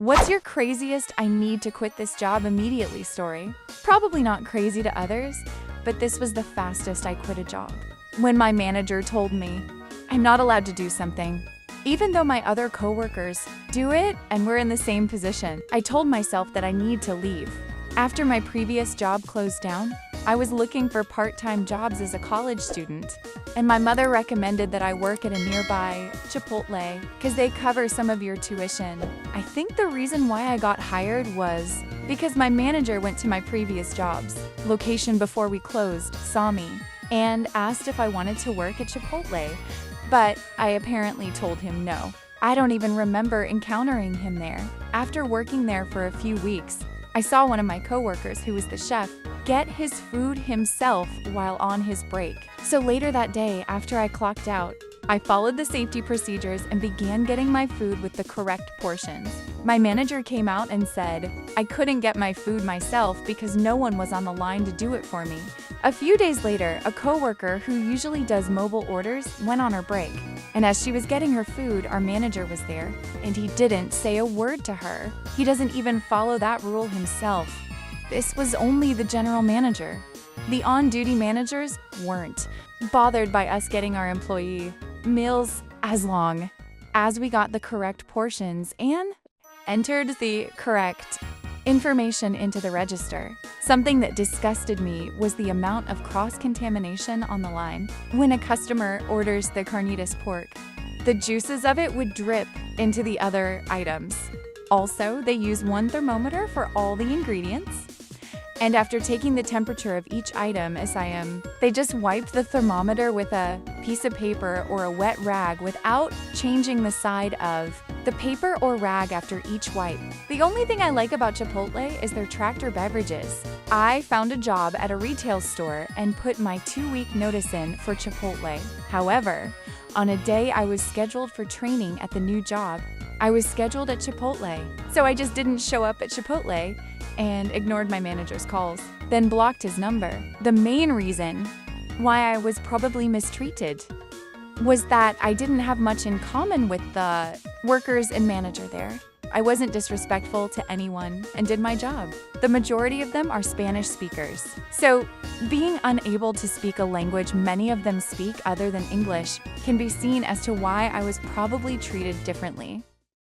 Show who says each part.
Speaker 1: What's your craziest I need to quit this job immediately story? Probably not crazy to others, but this was the fastest I quit a job. When my manager told me I'm not allowed to do something, even though my other coworkers do it and we're in the same position, I told myself that I need to leave. After my previous job closed down, I was looking for part-time jobs as a college student, and my mother recommended that I work at a nearby Chipotle because they cover some of your tuition. I think the reason why I got hired was because my manager went to my previous job's location before we closed, saw me, and asked if I wanted to work at Chipotle, but I apparently told him no. I don't even remember encountering him there. After working there for a few weeks, I saw one of my coworkers, who was the chef, get his food himself while on his break. So later that day, after I clocked out, I followed the safety procedures and began getting my food with the correct portions. My manager came out and said I couldn't get my food myself because no one was on the line to do it for me. A few days later, a coworker who usually does mobile orders went on her break. And as she was getting her food, our manager was there, and he didn't say a word to her. He doesn't even follow that rule himself. This was only the general manager. The on-duty managers weren't bothered by us getting our employee meals as long as we got the correct portions and entered the correct information into the register. Something that disgusted me was the amount of cross-contamination on the line. When a customer orders the carnitas pork, the juices of it would drip into the other items. Also, they use one thermometer for all the ingredients. And after taking the temperature of each item, they just wiped the thermometer with a piece of paper or a wet rag without changing the side of the paper or rag after each wipe. The only thing I like about Chipotle is their Tractor beverages. I found a job at a retail store and put my 2-week notice in for Chipotle. However, on a day I was scheduled for training at the new job, I was scheduled at Chipotle. So I just didn't show up at Chipotle and ignored my manager's calls, then blocked his number. The main reason why I was probably mistreated was that I didn't have much in common with the workers and manager there. I wasn't disrespectful to anyone and did my job. The majority of them are Spanish speakers. So being unable to speak a language many of them speak other than English can be seen as to why I was probably treated differently.